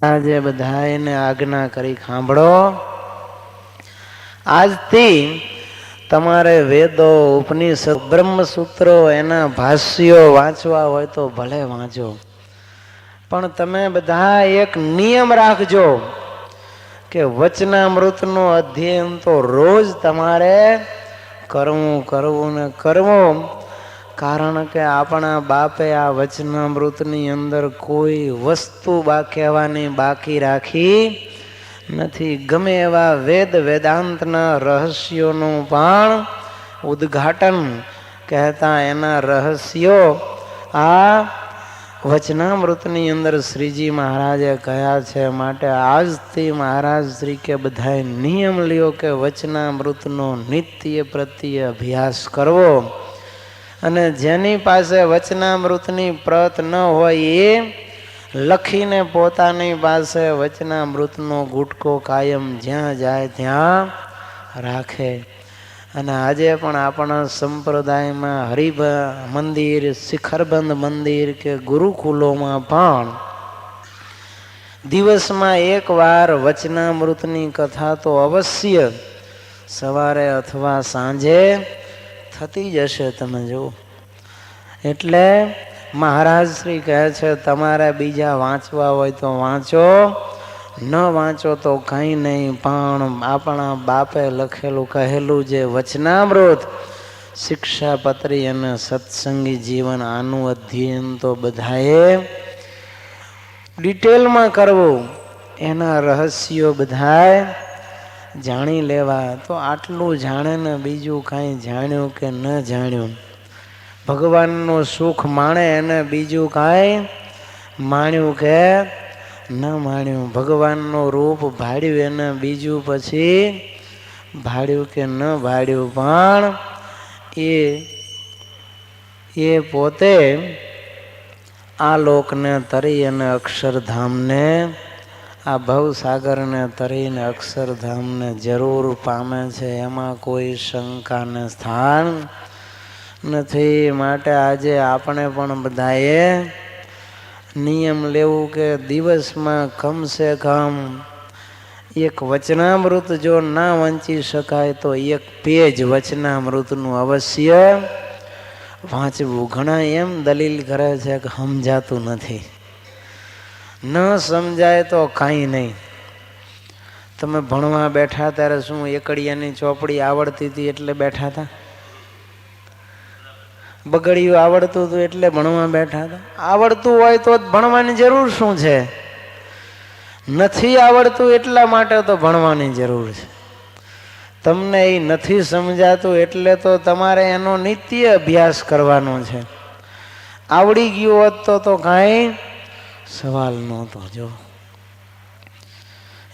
આજે બધાને આજ્ઞા કરી સાંભળો. આજથી તમારે વેદો, ઉપનિષદ, બ્રહ્મસૂત્રો એના ભાષ્યો વાંચવા હોય તો ભલે વાંચો, પણ તમે બધા એક નિયમ રાખજો કે વચનામૃતનો અધ્યયન તો રોજ તમારે કરવું ને કરવું. કારણ કે આપણા બાપે આ વચનામૃતની અંદર કોઈ વસ્તુ કહેવાની બાકી રાખી નથી. ગમે એવા વેદાંતના રહસ્યોનું પણ ઉદ્ઘાટન કહેતા એના રહસ્યો આ વચનામૃતની અંદર શ્રીજી મહારાજે કહ્યા છે. માટે આજથી મહારાજ શ્રી કે બધાએ નિયમ લ્યો કે વચનામૃતનો નિત્ય પ્રત્યે અભ્યાસ કરવો. અને જેની પાસે વચનામૃતની પ્રત ન હોય એ લખીને પોતાની પાસે વચનામૃતનો ગુટકો કાયમ જ્યાં જાય ત્યાં રાખે. અને આજે પણ આપણા સંપ્રદાયમાં હરિભ મંદિર, શિખરબંધ મંદિર કે ગુરુકુલોમાં પણ દિવસમાં એકવાર વચનામૃતની કથા તો અવશ્ય સવારે અથવા સાંજે થતી જ હશે. તમે જુઓ, એટલે મહારાજ શ્રી કહે છે તમારે બીજા વાંચવા હોય તો વાંચો, ન વાંચો તો કંઈ નહીં, પણ આપણા બાપે લખેલું કહેલું જે વચનામૃત, શિક્ષાપત્રી અને સત્સંગી જીવન, આનું અધ્યયન તો બધાએ ડિટેલમાં કરવું. એના રહસ્યો બધાએ જાણી લેવા. તો આટલું જાણે ને બીજું કાંઈ જાણ્યું કે ન જાણ્યું, ભગવાનનું સુખ માણે એને બીજું કાંઈ માણ્યું કે ન માણ્યું, ભગવાનનું રૂપ ભાડ્યું એને બીજું પછી ભાડ્યું કે ન ભાડ્યું, પણ એ પોતે આ લોકને તરી અને અક્ષરધામને, આ ભવસાગરને તરીને અક્ષરધામને જરૂર પામે છે. એમાં કોઈ શંકાને સ્થાન નથી. માટે આજે આપણે પણ બધાએ નિયમ લેવું કે દિવસમાં કમસે કમ એક વચનામૃત જો ના વાંચી શકાય તો એક પેજ વચનામૃતનું અવશ્ય વાંચવું. ઘણા એમ દલીલ કરે છે કે સમજાતું નથી. ન સમજાય તો કાંઈ નહીં. તમે ભણવા બેઠા ત્યારે શું એકડિયાની ચોપડી આવડતી હતી એટલે બેઠા હતા? બગડિયું આવડતું હતું એટલે ભણવા બેઠા હતા? આવડતું હોય તો ભણવાની જરૂર શું છે? નથી આવડતું એટલા માટે તો ભણવાની જરૂર છે. તમને એ નથી સમજાતું એટલે તો તમારે એનો નિત્ય અભ્યાસ કરવાનો છે. આવડી ગયું હોત તો કાંઈ સવાલ નહોતો. જો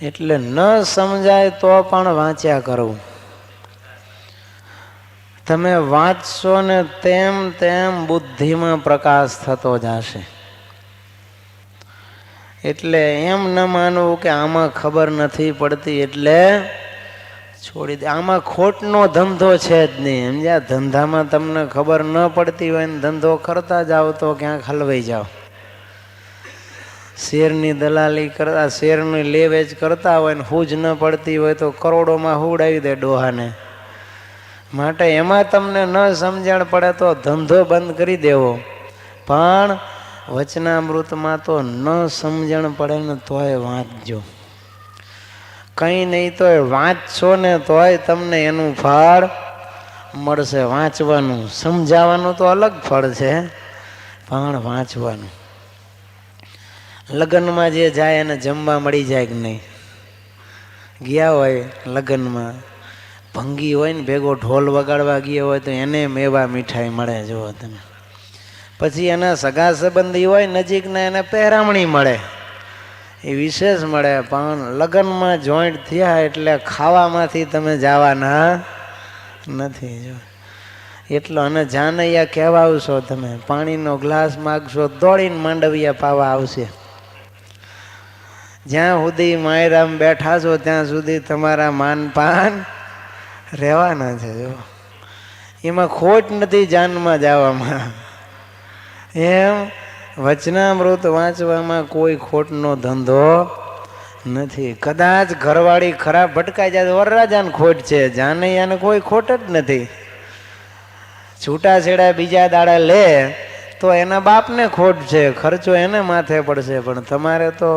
એટલે ન સમજાય તો પણ વાંચ્યા કરવું. તમે વાંચશો ને તેમ તેમ બુદ્ધિમાં પ્રકાશ થતો જશે. એટલે એમ ન માનવું કે આમાં ખબર નથી પડતી એટલે છોડી દે. આમાં ખોટનો ધંધો છે જ નહીં. સમજ્યા? ધંધામાં તમને ખબર ન પડતી હોય ને ધંધો કરતા જાઓ તો ક્યાંક હલવાઈ જાઓ. શેરની દલાલી કરતા, શેરની લે વેચ કરતા હોય ને હૂજ ન પડતી હોય તો કરોડોમાં હુડાવી દે ડોહાને. માટે એમાં તમને ન સમજણ પડે તો ધંધો બંધ કરી દેવો. પણ વચનામૃતમાં તો ન સમજણ પડે ને તોય વાંચજો. કંઈ નહીં તોય વાંચશો ને તોય તમને એનું ફળ મળશે. વાંચવાનું, સમજાવવાનું તો અલગ ફળ છે, પણ વાંચવાનું. લગ્નમાં જે જાય એને જમવા મળી જાય કે નહીં? ગયા હોય લગ્નમાં, ભંગી હોય ને ભેગો ઢોલ વગાડવા ગયો હોય તો એને મેવા મીઠાઈ મળે. જુઓ તમે. પછી એના સગા સંબંધી હોય નજીકના, એને પહેરામણી મળે, એ વિશેષ મળે. પણ લગ્નમાં જોઈન્ટ થયા એટલે ખાવામાંથી તમે જવાના નથી. જો એટલો. અને જાનૈયા કહેવા આવશો તમે, પાણીનો ગ્લાસ માગશો દોડીને માંડવિયા પાવા આવશે. જ્યાં સુધી માયરામ બેઠા છો ત્યાં સુધી તમારા માનપાન રહેવાના છે. જો એમાં ખોટ નથી જાનમાં જવામાં. એમ વચનામૃત વાંચવામાં કોઈ ખોટનો ધંધો નથી. કદાચ ઘરવાળી ખરાબ ભટકાઈ જાય વરરાજાને ખોટ છે, જાનૈયાને કોઈ ખોટ જ નથી. છૂટાછેડા બીજા દાડા લે તો એના બાપને ખોટ છે, ખર્ચો એને માથે પડશે. પણ તમારે તો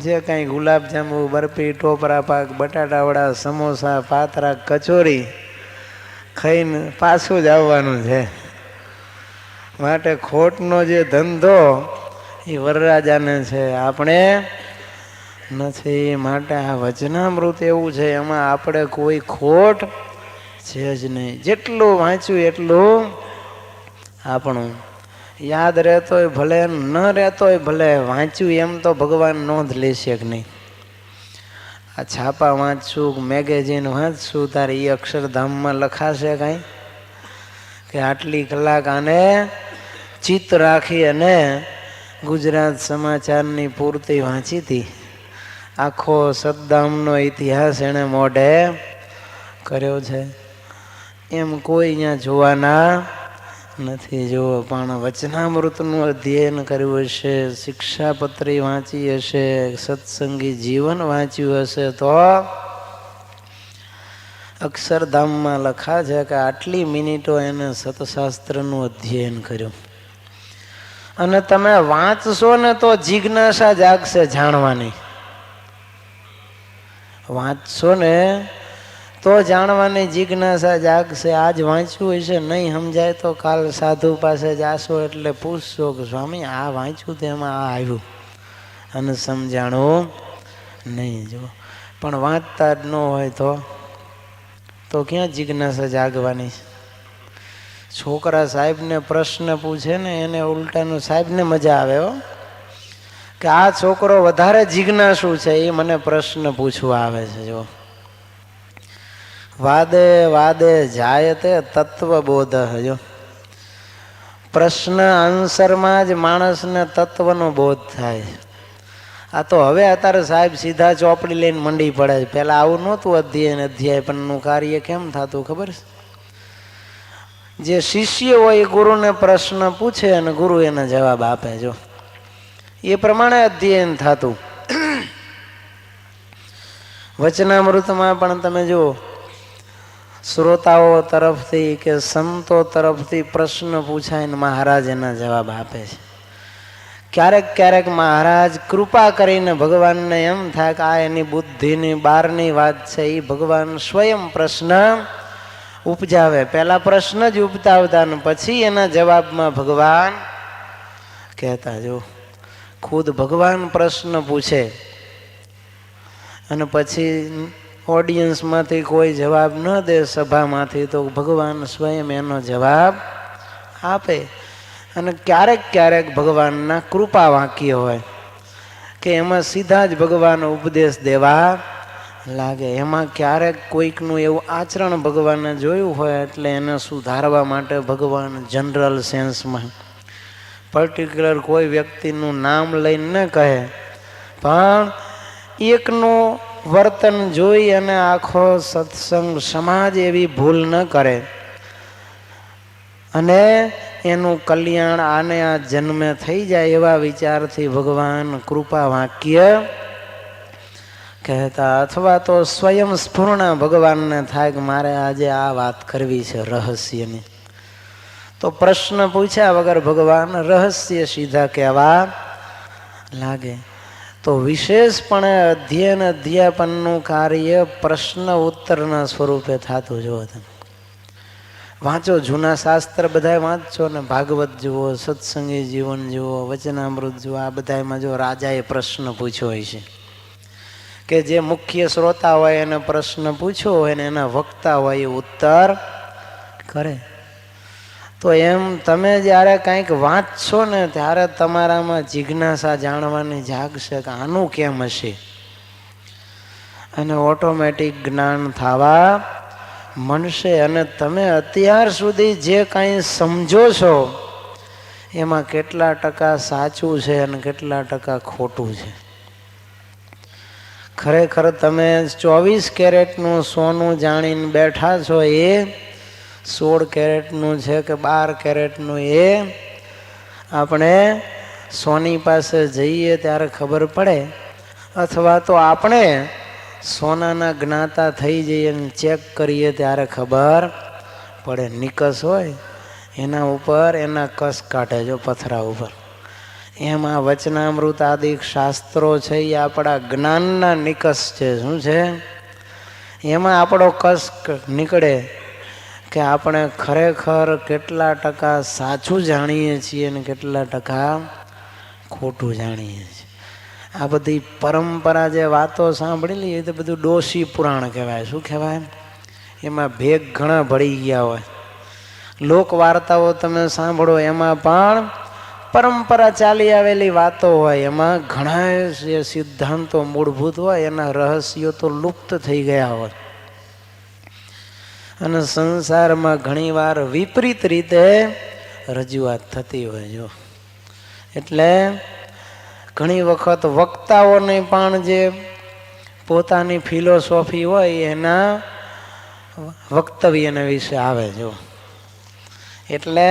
જે કાંઈ ગુલાબજાંબુ, બરફી, ટોપરા પાક, બટાટા વડા, સમોસા, પાતરા, કચોરી ખાઈને પાછું જ આવવાનું છે. માટે ખોટનો જે ધંધો એ વરરાજાને છે, આપણે નથી. માટે આ વચનામૃત એવું છે, એમાં આપણે કોઈ ખોટ છે જ નહીં. જેટલું વાંચ્યું એટલું આપણું યાદ રહેતોય ભલે ન રહેતોય ભલે, વાંચ્યું એમ તો ભગવાન નોંધ લેશે કે નહીં. આ છાપા વાંચશું, મેગેઝિન વાંચશું, તારે એ અક્ષરધામમાં લખાશે કાંઈ કે આટલી કલાક આને ચિત્ત રાખી અને ગુજરાત સમાચારની પૂર્તિ વાંચી હતી, આખો સદ્દામનો ઇતિહાસ એણે મોઢે કર્યો છે, એમ કોઈ અહીંયા જોવાના નથી. જો પણ વચનામૃતનું અધ્યયન કર્યું હશે, શિક્ષાપત્રી વાંચી હશે, સત્સંગી જીવન વાંચ્યું હશે તો અક્ષરધામમાં લખા છે કે આટલી મિનિટો એને સતશાસ્ત્રનું અધ્યયન કર્યું. અને તમે વાંચશો ને તો જિજ્ઞાસા જાગશે જાણવાની. વાંચશો ને તો જાણવાની જિજ્ઞાસા જાગશે. આજ વાંચ્યું હશે, નહીં સમજાય તો કાલ સાધુ પાસે જાશો એટલે પૂછશો કે સ્વામી આ વાંચ્યું તો એમાં આ આવ્યું અને સમજાણું નહીં. જો પણ વાંચતા જ ન હોય તો ક્યાં જિજ્ઞાસા જાગવાની. છોકરા સાહેબને પ્રશ્ન પૂછે ને એને ઉલટાનું સાહેબને મજા આવે હો કે આ છોકરો વધારે જિજ્ઞાસુ છે, એ મને પ્રશ્ન પૂછવા આવે છે. જો વાદે વાદે જાય તે તત્વબોધ. જો પ્રશ્ન આન્સરમાં જ માણસને તત્વનો બોધ થાય. આ તો હવે અત્યારે સાહેબ સીધા ચોપડી લઈને મંડી પડે છે. પહેલાં આવું નહોતું. અધ્યાયપનનું કાર્ય કેમ થતું ખબર છે? જે શિષ્ય હોય એ ગુરુને પ્રશ્ન પૂછે અને ગુરુ એને જવાબ આપે. જો એ પ્રમાણે અધ્યયન થતું. વચનામૃતમાં પણ તમે જુઓ, શ્રોતાઓ તરફથી કે સંતો તરફથી પ્રશ્ન પૂછાય ને મહારાજ એના જવાબ આપે છે. ક્યારેક ક્યારેક મહારાજ કૃપા કરીને ભગવાનને એમ થાય કે આ એની બુદ્ધિની બહારની વાત છે, એ ભગવાન સ્વયં પ્રશ્ન ઉપજાવે. પહેલા પ્રશ્ન જ ઉપજાવતા ને પછી એના જવાબમાં ભગવાન કહેતા. જો ખુદ ભગવાન પ્રશ્ન પૂછે અને પછી ઓડિયન્સમાંથી કોઈ જવાબ ન દે સભામાંથી, તો ભગવાન સ્વયં એનો જવાબ આપે. અને ક્યારેક ક્યારેક ભગવાનના કૃપા વાક્ય હોય કે એમાં સીધા જ ભગવાન ઉપદેશ દેવા લાગે. એમાં ક્યારેક કોઈકનું એવું આચરણ ભગવાને જોયું હોય એટલે એને સુધારવા માટે ભગવાન જનરલ સેન્સમાં પર્ટિક્યુલર કોઈ વ્યક્તિનું નામ લઈને ન કહે, પણ એકનું વર્તન જોઈ અને આખો સત્સંગ સમાજ એવી ભૂલ ન કરે અને એનું કલ્યાણ આને આ જન્મે થઈ જાય એવા વિચારથી ભગવાન કૃપા વાક્ય કહેતા. અથવા તો સ્વયં સ્ફૂર્ણ ભગવાનને થાય કે મારે આજે આ વાત કરવી છે રહસ્યની, તો પ્રશ્ન પૂછ્યા વગર ભગવાન રહસ્ય સીધા કહેવા લાગે. તો વિશેષપણે અધ્યયન અધ્યાપનનું કાર્ય પ્રશ્ન ઉત્તરના સ્વરૂપે થતું. જુઓ તમે વાંચો, જૂના શાસ્ત્ર બધા વાંચો ને ભાગવત જુઓ, સત્સંગી જીવન જુઓ, વચનામૃત જુઓ, આ બધામાં જો રાજાએ પ્રશ્ન પૂછ્યો હોય છે કે જે મુખ્ય શ્રોતા હોય એને પ્રશ્ન પૂછ્યો હોય ને એના વક્તા હોય એ ઉત્તર કરે. તો એમ તમે જ્યારે કંઈક વાંચશો ને ત્યારે તમારામાં જિજ્ઞાસા જાણવાની જાગશે કે આનું કેમ હશે, અને ઓટોમેટિક જ્ઞાન થવા મનશે. અને તમે અત્યાર સુધી જે કાંઈ સમજો છો એમાં કેટલા ટકા સાચું છે અને કેટલા ટકા ખોટું છે. ખરેખર તમે 24 કેરેટનું સોનું જાણીને બેઠા છો એ 16 કેરેટનું છે કે 12 કેરેટનું એ આપણે સોની પાસે જઈએ ત્યારે ખબર પડે, અથવા તો આપણે સોનાના જ્ઞાતા થઈ જઈએ અને ચેક કરીએ ત્યારે ખબર પડે. નિકસ હોય એના ઉપર એના કસ કાઢે, જો પથરા ઉપર. એમાં વચનામૃત આદિ શાસ્ત્રો છે એ આપણા જ્ઞાનના નિકસ છે. શું છે? એમાં આપણો કસ નીકળે કે આપણે ખરેખર કેટલા ટકા સાચું જાણીએ છીએ અને કેટલા ટકા ખોટું જાણીએ છીએ. આ બધી પરંપરા જે વાતો સાંભળેલી એ તો બધું ડોશી પુરાણ કહેવાય. શું કહેવાય? એમાં ભેગ ઘણા ભળી ગયા હોય. લોક વાર્તાઓ તમે સાંભળો એમાં પણ પરંપરા ચાલી આવેલી વાતો હોય, એમાં ઘણા જે સિદ્ધાંતો મૂળભૂત હોય એના રહસ્યો તો લુપ્ત થઈ ગયા હોય. અને સંસારમાં ઘણીવાર વિપરીત રીતે રજૂઆત થતી હોય. જો એટલે ઘણી વખત વક્તાઓને પણ જે પોતાની ફિલોસોફી હોય એના વક્તવ્યના વિશે આવે. જો એટલે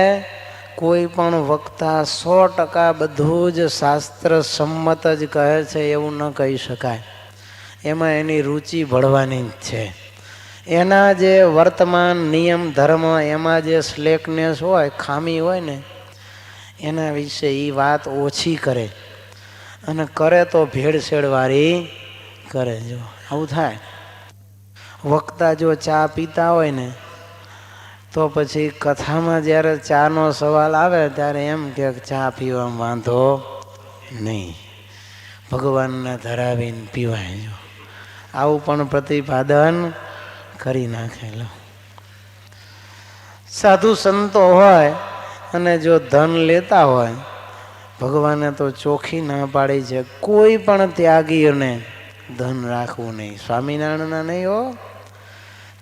કોઈ પણ વક્તા 100% બધું જ શાસ્ત્ર સંમત જ કહે છે એવું ન કહી શકાય. એમાં એની રુચિ ભળવાની જ છે. એના જે વર્તમાન નિયમ ધર્મ એમાં જે સ્લેકનેસ હોય, ખામી હોય ને, એના વિશે એ વાત ઓછી કરે, અને કરે તો ભેળસેળવાળી કરે. જો આવું થાય. વક્તા જો ચા પીતા હોય ને તો પછી કથામાં જ્યારે ચાનો સવાલ આવે ત્યારે એમ કે ચા પીવામાં વાંધો નહીં, ભગવાનને ધરાવીને પીવાય. જો આવું પણ પ્રતિપાદન કરી નાખેલો. સાધુ સંતો હોય અને જો ધન લેતા હોય, ભગવાને તો ચોખ્ખી ના પાડી છે કોઈ પણ ત્યાગીઓને ધન રાખવું નહીં. સ્વામિનારાયણના નહીં હો,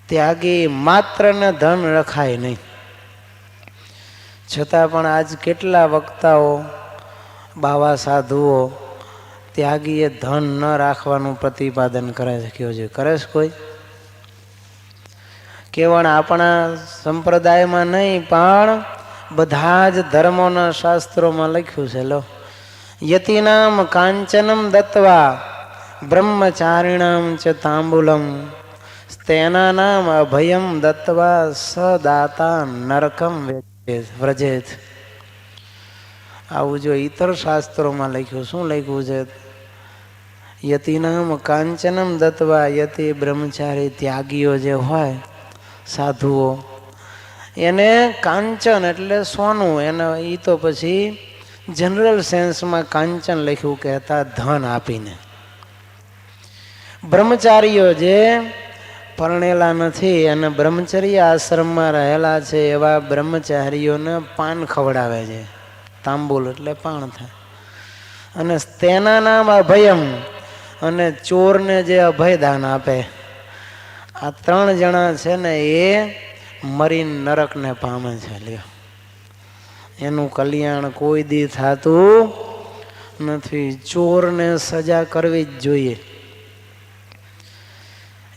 ત્યાગી માત્ર ને ધન રખાય નહીં. છતાં પણ આજ કેટલા વક્તાઓ, બાવા સાધુઓ ત્યાગીએ ધન ન રાખવાનું પ્રતિપાદન કરે છે. કયો છે? કરે છે કોઈ? કેવળ આપણા સંપ્રદાયમાં નહીં પણ બધા જ ધર્મોના શાસ્ત્રોમાં લખ્યું છે. લો, યતિનામ કાંચનમ દત્વા બ્રહ્મચારિણામ ચ તાંબુલમ તેના નામ અભયમ દત્વા સદાતા નરકમ વ્રજેત. આવું જો ઇતર શાસ્ત્રોમાં લખ્યું. શું લખ્યું છે? યતિનામ કાંચનમ દત્વા, યતિ બ્રહ્મચારી ત્યાગીઓ જે હોય, સાધુઓ, એને કાંચન એટલે સોનું, એને એ તો પછી જનરલ સેન્સમાં કાંચન લખ્યું કહેતા ધન આપીને. બ્રહ્મચારીઓ જે પરણેલા નથી અને બ્રહ્મચર્ય આશ્રમમાં રહેલા છે એવા બ્રહ્મચારીઓને પાન ખવડાવે છે. તાંબુલ એટલે પાન થાય. અને તેના નામ અભયમ, અને ચોરને જે અભયદાન આપે. આ 3 જણા છે ને એ મરીને નરકને પામે છે. લ્યો, એનું કલ્યાણ કોઈ દી થતું નથી. ચોરને સજા કરવી જ જોઈએ.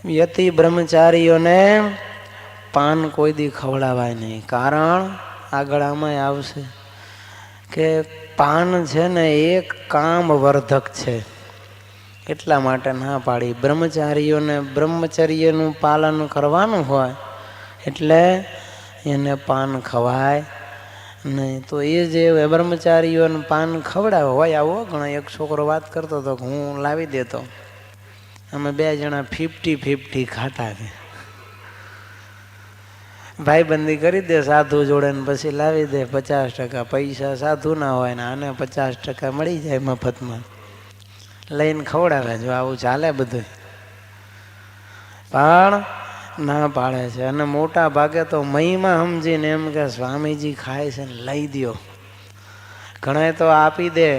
યતિ બ્રહ્મચારીઓને પાન કોઈ દી ખવડાવાય નહીં. કારણ આગળ આમાં આવશે કે પાન છે ને એક કામ વર્ધક છે, એટલા માટે ના પાડી. બ્રહ્મચારીઓને બ્રહ્મચર્યનું પાલન કરવાનું હોય એટલે એને પાન ખવાય નહીં. તો એ જે બ્રહ્મચારીઓને પાન ખવડાવે હોય, આવો ઘણા એક છોકરો વાત કરતો હતો કે હું લાવી દેતો, અમે 2 જણા 50-50 ખાતા છે. ભાઈબંધી કરી દે સાધુ જોડે ને પછી લાવી દે 50%. પૈસા સાધુ ના હોય ને આને 50% મળી જાય મફતમાં, લઈને ખવડાવે. જો આવું ચાલે બધું, પણ ના પાડે છે. અને મોટા ભાગે તો મહિમા સમજીને એમ કે સ્વામીજી ખાય છે ને લઈ દો. ઘણા તો આપી દે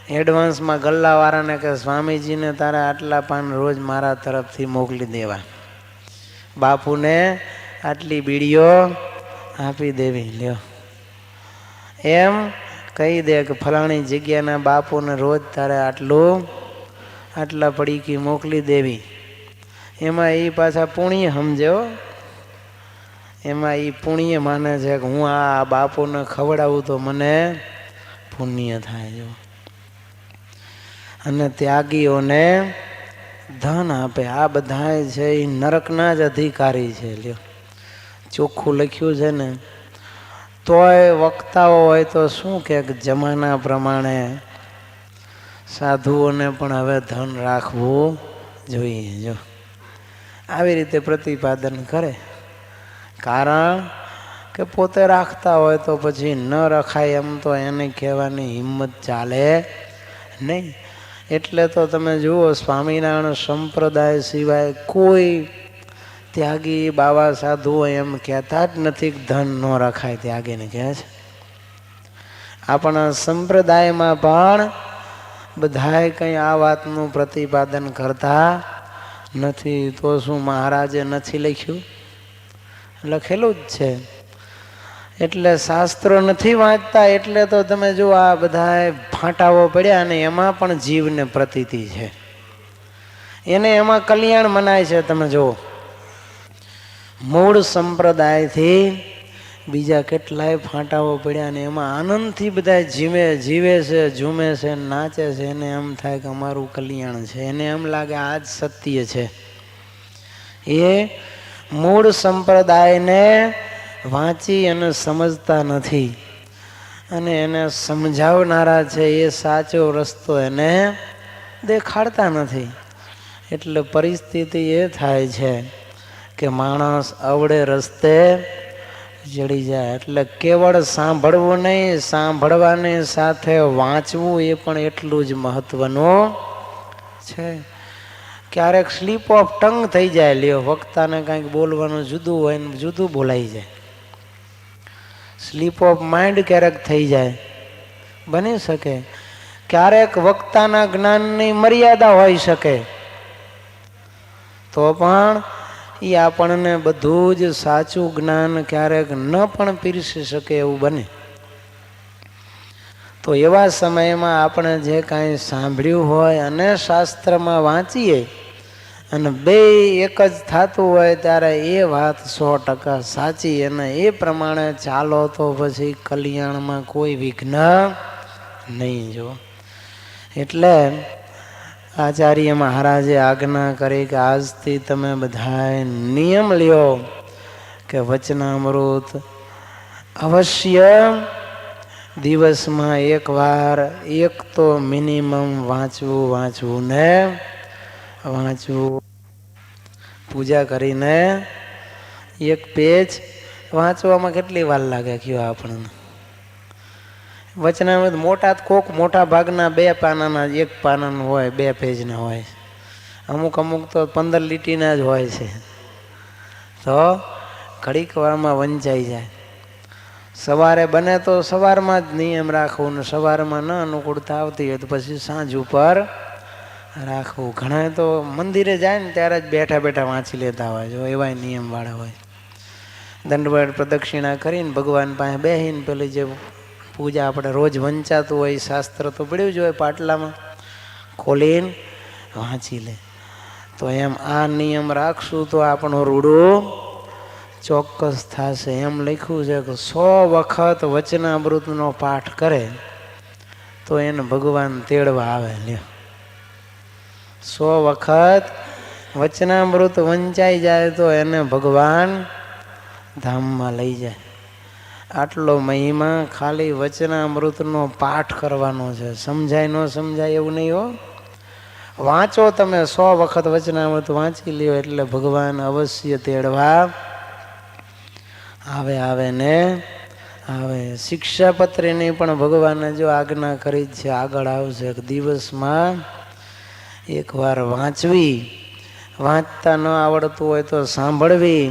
એડવાન્સમાં ગલ્લાવાળાને કે સ્વામીજીને તારા આટલા પાન રોજ મારા તરફથી મોકલી દેવા, બાપુને આટલી બીડીઓ આપી દેવી. લ્યો, એમ કહી દે કે ફલાણી જગ્યાના બાપુને રોજ તારે આટલા પડીકી મોકલી દેવી. એમાં એ પાછા પુણ્ય સમજે. એમાં એ પુણ્ય માને છે કે હું આ બાપુને ખવડાવું તો મને પુણ્ય થાય. જો અને ત્યાગીઓને ધન આપે. આ બધા છે એ નરકના જ અધિકારી છે. લ્યો, ચોખ્ખું લખ્યું છે ને. તોય વક્તાઓ હોય તો શું કે જમાના પ્રમાણે સાધુઓને પણ હવે ધન રાખવું જોઈએ. જો આવી રીતે પ્રતિપાદન કરે, કારણ કે પોતે રાખતા હોય તો પછી ન રખાય એમ તો એને કહેવાની હિંમત ચાલે નહીં. એટલે તો તમે જુઓ, સ્વામિનારાયણ સંપ્રદાય સિવાય કોઈ ત્યાગી બાવા સાધુઓ એમ કહેતા જ નથી કે ધન ન રખાય. ત્યાગીને કહે છે. આપણા સંપ્રદાયમાં પણ બધાય કંઈ આ વાતનું પ્રતિપાદન કરતા નથી. તો શું મહારાજે નથી લખ્યું? લખેલું જ છે. એટલે શાસ્ત્રો નથી વાંચતા એટલે તો તમે જો આ બધા ફાંટાઓ પડ્યા અને એમાં પણ જીવને પ્રતીતિ છે. એને એમાં કલ્યાણ મનાય છે. તમે જુઓ, મૂળ સંપ્રદાયથી બીજા કેટલાય ફાંટાઓ પડ્યા ને એમાં આનંદથી બધા જીવે છે, ઝૂમે છે, નાચે છે. એને એમ થાય કે અમારું કલ્યાણ છે. એને એમ લાગે આ જ સત્ય છે. એ મૂળ સંપ્રદાયને વાંચી અને સમજતા નથી અને એને સમજાવનારા છે એ સાચો રસ્તો એને દેખાડતા નથી. એટલે પરિસ્થિતિ એ થાય છે કે માણસ અવળે રસ્તે ચડી જાય. એટલે કેવળ સાંભળવું નહીં, સાંભળવાની સાથે વાંચવું એ પણ એટલું જ મહત્વનું છે. ક્યારેક સ્લીપ ઓફ ટંગ થઈ જાય. લ્યો, વક્તાને કાંઈક બોલવાનું જુદું હોય ને જુદું બોલાઈ જાય. સ્લીપ ઓફ માઇન્ડ ક્યારેક થઈ જાય, બની શકે. ક્યારેક વક્તાના જ્ઞાનની મર્યાદા હોઈ શકે, તો પણ એ આપણને બધું જ સાચું જ્ઞાન ક્યારેક ન પણ પીરસી શકે એવું બને. તો એવા સમયમાં આપણે જે કાંઈ સાંભળ્યું હોય અને શાસ્ત્રમાં વાંચીએ અને બે એક જ થતું હોય ત્યારે એ વાત 100% સાચી અને એ પ્રમાણે ચાલો તો પછી કલ્યાણમાં કોઈ વિઘ્ન નહીં. જો એટલે આચાર્ય મહારાજે આજ્ઞા કરી કે આજથી તમે બધાએ નિયમ લ્યો કે વચનામૃત અવશ્ય દિવસમાં એકવાર એક તો મિનિમમ વાંચવું ને વાંચવું. પૂજા કરીને એક પેજ વાંચવામાં કેટલી વાર લાગે કયો આપણને? વચનામૃત મોટા ભાગના 2 પાનાના 1 પાનાનું હોય, 2 પેજના હોય. અમુક તો 15 લીટીના જ હોય છે. તો ઘડીક વારમાં વંચાઈ જાય. સવારે બને તો સવારમાં જ નિયમ રાખવું ને સવારમાં ન અનુકૂળતા આવતી હોય તો પછી સાંજ ઉપર રાખવું. ઘણા તો મંદિરે જાય ને ત્યારે જ બેઠા વાંચી લેતા હોય. જો એવા નિયમવાળા હોય. દંડવત પ્રદક્ષિણા કરીને ભગવાન પાસે બેસીને પેલી જે પૂજા આપણે રોજ વંચાતું હોય શાસ્ત્ર તો પડ્યું જ હોય પાટલામાં, ખોલીને વાંચી લે. તો એમ આ નિયમ રાખશું તો આપણું રૂડું ચોક્કસ થશે. એમ લખ્યું છે કે 100 વખત વચનામૃતનો પાઠ કરે તો એને ભગવાન તેડવા આવે. લ્યો, 100 વખત વચનામૃત વંચાઈ જાય તો એને ભગવાન ધામમાં લઈ જાય. આટલો મહિમા ખાલી વચનામૃતનો પાઠ કરવાનો છે. સમજાય ન સમજાય એવું નહીં હો. વાંચો તમે 100 વખત વચનામૃત વાંચી લ્યો એટલે ભગવાન અવશ્ય તેડવા આવે ને આવે. શિક્ષાપત્રીની પણ ભગવાને જો આજ્ઞા કરી જ છે, આગળ આવશે કે દિવસમાં એકવાર વાંચવી. વાંચતા ન આવડતું હોય તો સાંભળવી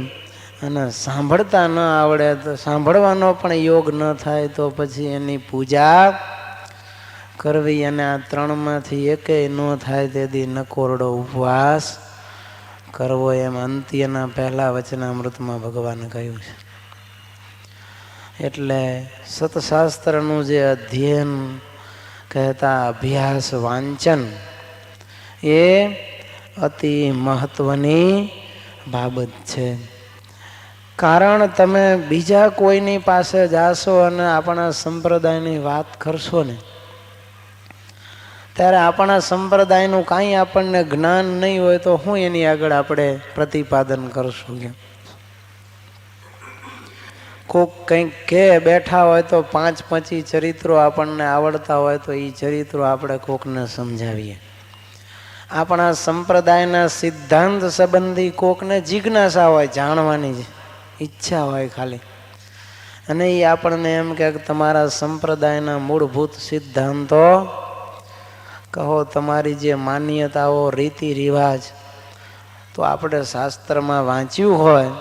અને સાંભળતા ન આવડે તો સાંભળવાનો પણ યોગ ન થાય તો પછી એની પૂજા કરવી. અને આ 3માંથી એકેય ન થાય તેથી નકોરડો ઉપવાસ કરવો. એમ અંત્યના પહેલા વચનામૃતમાં ભગવાન કહ્યું છે. એટલે સતશાસ્ત્રનું જે અધ્યયન કહેતા અભ્યાસ વાંચન એ અતિ મહત્વની બાબત છે. કારણ તમે બીજા કોઈની પાસે જાશો અને આપણા સંપ્રદાયની વાત કરશો ને ત્યારે આપણા સંપ્રદાયનું કાંઈ આપણને જ્ઞાન નહીં હોય તો હું એની આગળ આપણે પ્રતિપાદન કરશું કે કોક કંઈક કે બેઠા હોય તો 5-25 ચરિત્રો આપણને આવડતા હોય તો એ ચરિત્રો આપણે કોકને સમજાવીએ. આપણા સંપ્રદાયના સિદ્ધાંત સંબંધી કોકને જિજ્ઞાસા હોય, જાણવાની ઈચ્છા હોય ખાલી, અને એ આપણને એમ કે તમારા સંપ્રદાયના મૂળભૂત સિદ્ધાંતો કહો, તમારી જે માન્યતાઓ રીતિ રિવાજ તો આપણે શાસ્ત્રમાં વાંચ્યું હોય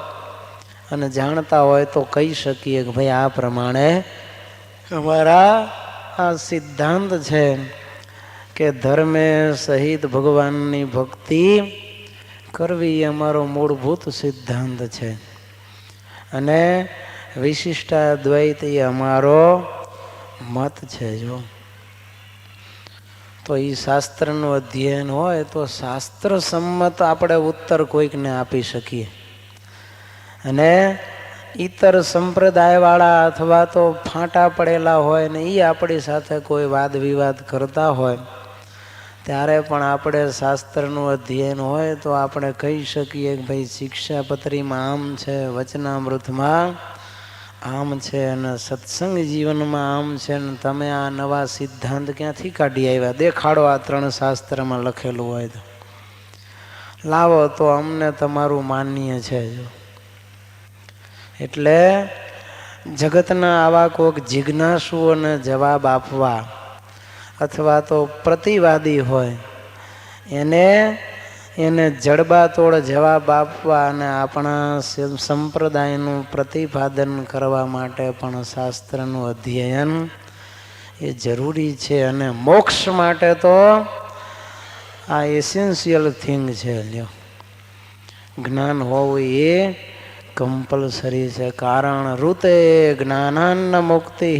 અને જાણતા હોય તો કહી શકીએ કે ભાઈ આ પ્રમાણે અમારા આ સિદ્ધાંત છે કે ધર્મે સહિત ભગવાનની ભક્તિ કરવી એ અમારો મૂળભૂત સિદ્ધાંત છે અને વિશિષ્ટાદ્વૈત એ અમારો મત છે. જો તો એ શાસ્ત્રનું અધ્યયન હોય તો શાસ્ત્ર સંમત આપણે ઉત્તર કોઈકને આપી શકીએ. અને ઇતર સંપ્રદાયવાળા અથવા તો ફાંટા પડેલા હોય ને એ આપણી સાથે કોઈ વાદ વિવાદ કરતા હોય ત્યારે પણ આપણે શાસ્ત્રનું અધ્યયન હોય તો આપણે કહી શકીએ કે ભાઈ શિક્ષાપત્રીમાં આમ છે, વચનામૃતમાં આમ છે અને સત્સંગ જીવનમાં આમ છે ને તમે આ નવા સિદ્ધાંત ક્યાંથી કાઢી આવ્યા, દેખાડો આ 3 શાસ્ત્રમાં લખેલું હોય તો લાવો તો અમને તમારું માન્ય છે. જો એટલે જગતના આવા કોઈક જિજ્ઞાસુઓને જવાબ આપવા અથવા તો પ્રતિવાદી હોય એને જડબાતોડ જવાબ આપવા અને આપણા સંપ્રદાયનું પ્રતિપાદન કરવા માટે પણ શાસ્ત્રનું અધ્યયન એ જરૂરી છે. અને મોક્ષ માટે તો આ એસેન્શિયલ થિંગ છે. લ્યો, જ્ઞાન હોવું એ કમ્પલસરી છે. કારણ ઋતે જ્ઞાનાન્ન મુક્તિ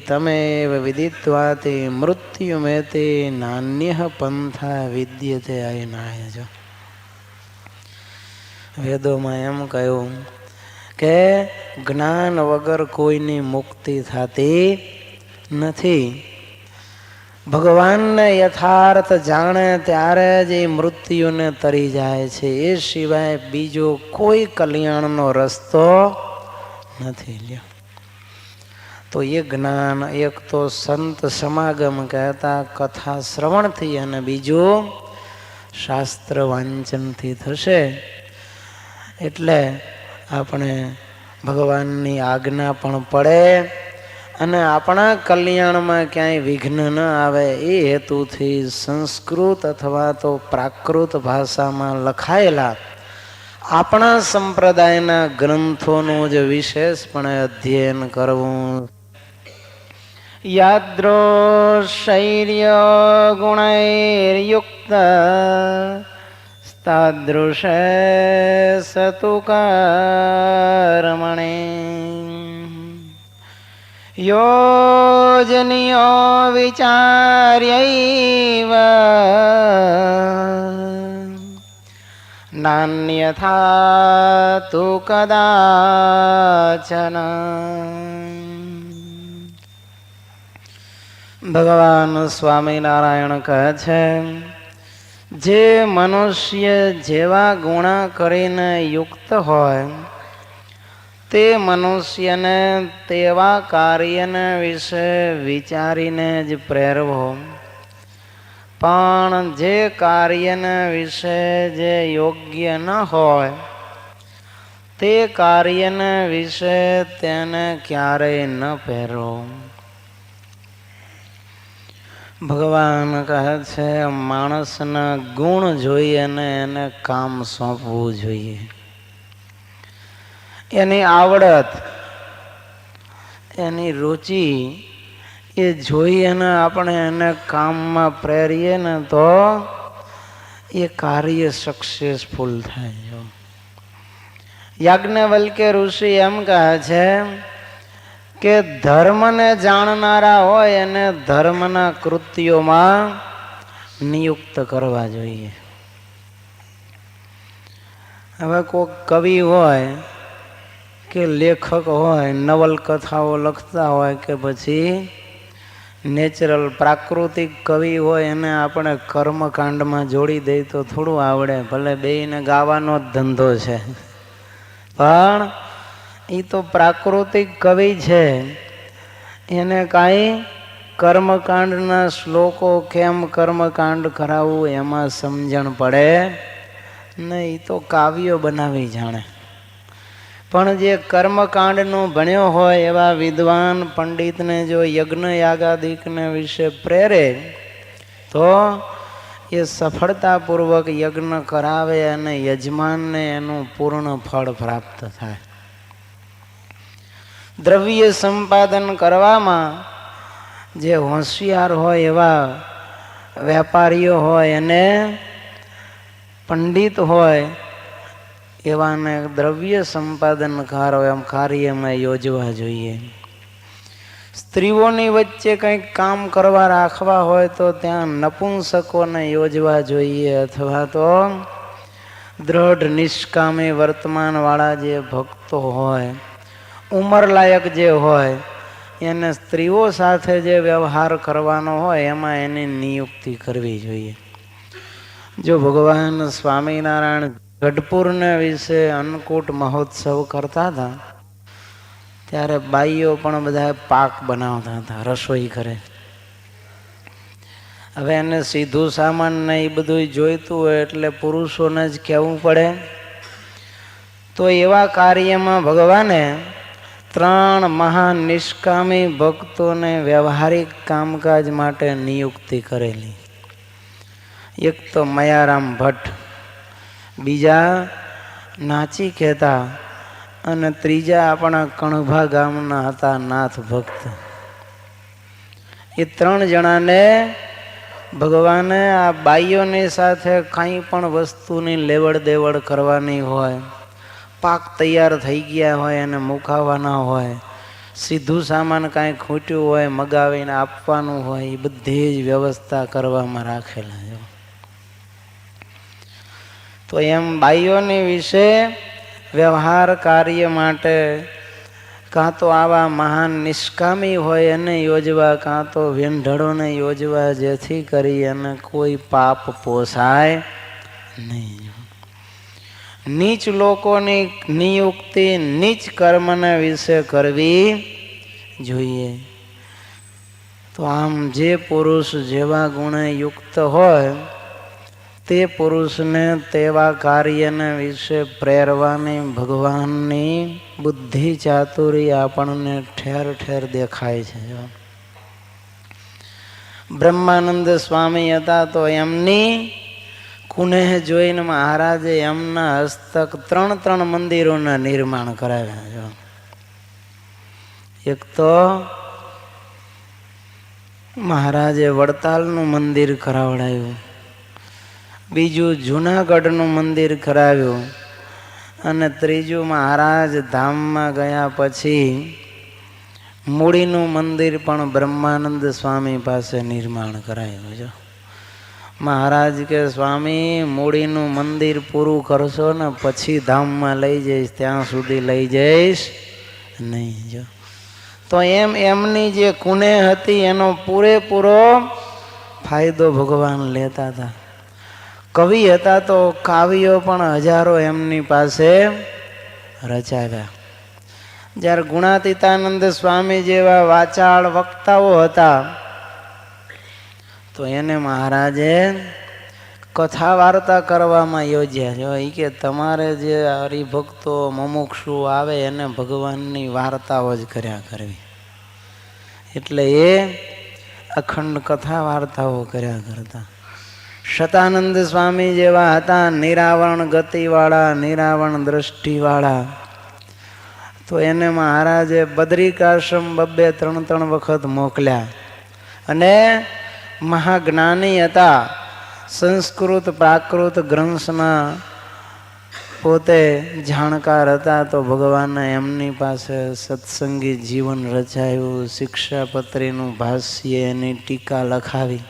તમેવ વિદિત્વાતિ મૃત્યુમેતે નાન્ય પંથા વિદ્યતે અયનાય. જો વેદોમાં એમ કહ્યું કે જ્ઞાન વગર કોઈની મુક્તિ થતી નથી. ભગવાનને યથાર્થ જાણે ત્યારે જ એ મૃત્યુને તરી જાય છે. એ સિવાય બીજો કોઈ કલ્યાણનો રસ્તો નથી. લ્યો, તો એ જ્ઞાન એક તો સંત સમાગમ કહેતા કથા શ્રવણથી અને બીજું શાસ્ત્ર વાંચનથી થશે. એટલે આપણે ભગવાનની આજ્ઞા પણ પડે અને આપણા કલ્યાણમાં ક્યાંય વિઘ્ન ન આવે એ હેતુથી સંસ્કૃત અથવા તો પ્રાકૃત ભાષામાં લખાયેલા આપણા સંપ્રદાયના ગ્રંથોનું જ વિશેષપણે અધ્યયન કરવું. યાદ્રોશૈર્ય ગુણૈર્યુક્ત તાદૃશે સતુ કર્મણે યોજનીયો વિચાર્યૈવ નાન્યથા તુ કદાચન. ભગવાન સ્વામિનારાયણ કહે છે, જે મનુષ્ય જેવા ગુણ કરીને યુક્ત હોય તે મનુષ્યને તેવા કાર્યને વિશે વિચારીને જ પ્રેરવો, પણ જે કાર્યને વિશે જે યોગ્ય ન હોય તે કાર્યને વિશે તેને ક્યારેય ન પ્રેરો. ભગવાન કહે છે માણસના ગુણ જોઈએ અને એને કામ સોંપવું જોઈએ. એની આવડત, એની રુચિ એ જોઈએ ને આપણે એને કામમાં પ્રેરીએ ને તો એ કાર્ય સક્સેસફુલ થાય. યાજ્ઞવલ્ક્ય ઋષિ એમ કહે છે કે ધર્મને જાણનારા હોય એને ધર્મના કૃત્યોમાં નિયુક્ત કરવા જોઈએ. હવે કોઈ કવિ હોય કે લેખક હોય, નવલકથાઓ લખતા હોય કે પછી નેચરલ પ્રાકૃતિક કવિ હોય, એને આપણે કર્મકાંડમાં જોડી દઈએ તો થોડું આવડે. ભલે બેયને ગાવાનો જ ધંધો છે, પણ એ તો પ્રાકૃતિક કવિ છે, એને કાંઈ કર્મકાંડના શ્લોકો કેમ કર્મકાંડ કરાવવું એમાં સમજણ પડે ને. એ તો કાવ્યો બનાવી જાણે. પણ જે કર્મકાંડનું ભણ્યો હોય એવા વિદ્વાન પંડિતને જો યજ્ઞ યાગાદિકને વિશે પ્રેરે તો એ સફળતાપૂર્વક યજ્ઞ કરાવે અને યજમાનને એનું પૂર્ણ ફળ પ્રાપ્ત થાય. દ્રવ્ય સંપાદન કરવામાં જે હોશિયાર હોય એવા વેપારીઓ હોય અને પંડિત હોય એવાને દ્રવ્ય સંપાદનકારો એમ કાર્યમાં યોજવા જોઈએ. સ્ત્રીઓની વચ્ચે કંઈક કામ કરવા રાખવા હોય તો ત્યાં નપુંસકોને યોજવા જોઈએ, અથવા તો દ્રઢ નિષ્કામી વર્તમાનવાળા જે ભક્તો હોય, ઉંમરલાયક જે હોય, એને સ્ત્રીઓ સાથે જે વ્યવહાર કરવાનો હોય એમાં એની નિયુક્તિ કરવી જોઈએ. જો ભગવાન સ્વામિનારાયણ ગઢપુરને વિશે અન્નકૂટ મહોત્સવ કરતા હતા ત્યારે બાઈઓ પણ બધા પાક બનાવતા હતા, રસોઈ કરે. હવે એને સીધું સામાન ને એ બધું જોઈતું હોય એટલે પુરુષોને જ કહેવું પડે. તો એવા કાર્યમાં ભગવાને 3 મહાન નિષ્કામી ભક્તોને વ્યવહારિક કામકાજ માટે નિયુક્તિ કરેલી. એક તો મયારામ ભટ્ટ, બીજા નાચિકેતા અને ત્રીજા આપણા કણભા ગામના હતા નાથ ભક્ત. એ 3 જણાને ભગવાને આ બાઈઓની સાથે કાંઈ પણ વસ્તુની લેવડ દેવડ કરવાની હોય, પાક તૈયાર થઈ ગયા હોય અને મુકાવાના હોય, સીધું સામાન કાંઈ ખૂટ્યું હોય મગાવીને આપવાનું હોય, એ બધી જ વ્યવસ્થા કરવામાં રાખેલા છે. તો એમ બાઈઓની વિશે વ્યવહાર કાર્ય માટે કાં તો આવા મહાન નિષ્કામી હોય એને યોજવા, કાં તો વેંઢળોને યોજવા, જેથી કરી અને કોઈ પાપ પોસાય નહીં. નીચ લોકોની નિયુક્તિ નીચ કર્મને વિશે કરવી જોઈએ. તો આમ જે પુરુષ જેવા ગુણે યુક્ત હોય તે પુરુષને તેવા કાર્યને વિશે પ્રેરવાની ભગવાનની બુદ્ધિ ચાતુરી આપણને ઠેર ઠેર દેખાય છે. બ્રહ્માનંદ સ્વામી હતા તો એમની કુનેહ જોઈને મહારાજે એમના હસ્તક 3 મંદિરોના નિર્માણ કરાવ્યા. એક તો મહારાજે વડતાલનું મંદિર કરાવડાયું, બીજું જૂનાગઢનું મંદિર કરાવ્યું, અને ત્રીજું મહારાજ ધામમાં ગયા પછી મૂડીનું મંદિર પણ બ્રહ્માનંદ સ્વામી પાસે નિર્માણ કરાયું છે. મહારાજ કે સ્વામી મૂડીનું મંદિર પૂરું કરશો ને પછી ધામમાં લઈ જઈશ, ત્યાં સુધી લઈ જઈશ નહીં. જો તો એમની જે કુનેહ હતી એનો પૂરેપૂરો ફાયદો ભગવાન લેતા હતા. કવિ હતા તો કાવ્યો પણ હજારો એમની પાસે રચાવ્યા. જ્યારે ગુણાતીતાનંદ સ્વામી જેવા વાચાળ વક્તાઓ હતા તો એને મહારાજે કથા વાર્તા કરવામાં યોજ્યા. જો એ કે તમારે જે હરિભક્તો મુમુક્ષુ આવે એને ભગવાનની વાર્તાઓ જ કર્યા કરવી, એટલે એ અખંડ કથા વાર્તાઓ કર્યા કરતા. શતાનંદ સ્વામી જેવા હતા નિરાવરણ ગતિવાળા, નિરાવરણ દ્રષ્ટિવાળા, તો એને મહારાજે બદ્રિકાશ્રમ 2-3 વખત મોકલ્યા. અને મહાજ્ઞાની હતા, સંસ્કૃત પ્રાકૃત ગ્રંથના પોતે જાણકાર હતા, તો ભગવાને એમની પાસે સત્સંગી જીવન રચાયું, શિક્ષાપત્રીનું ભાષ્ય, એની ટીકા લખાવી.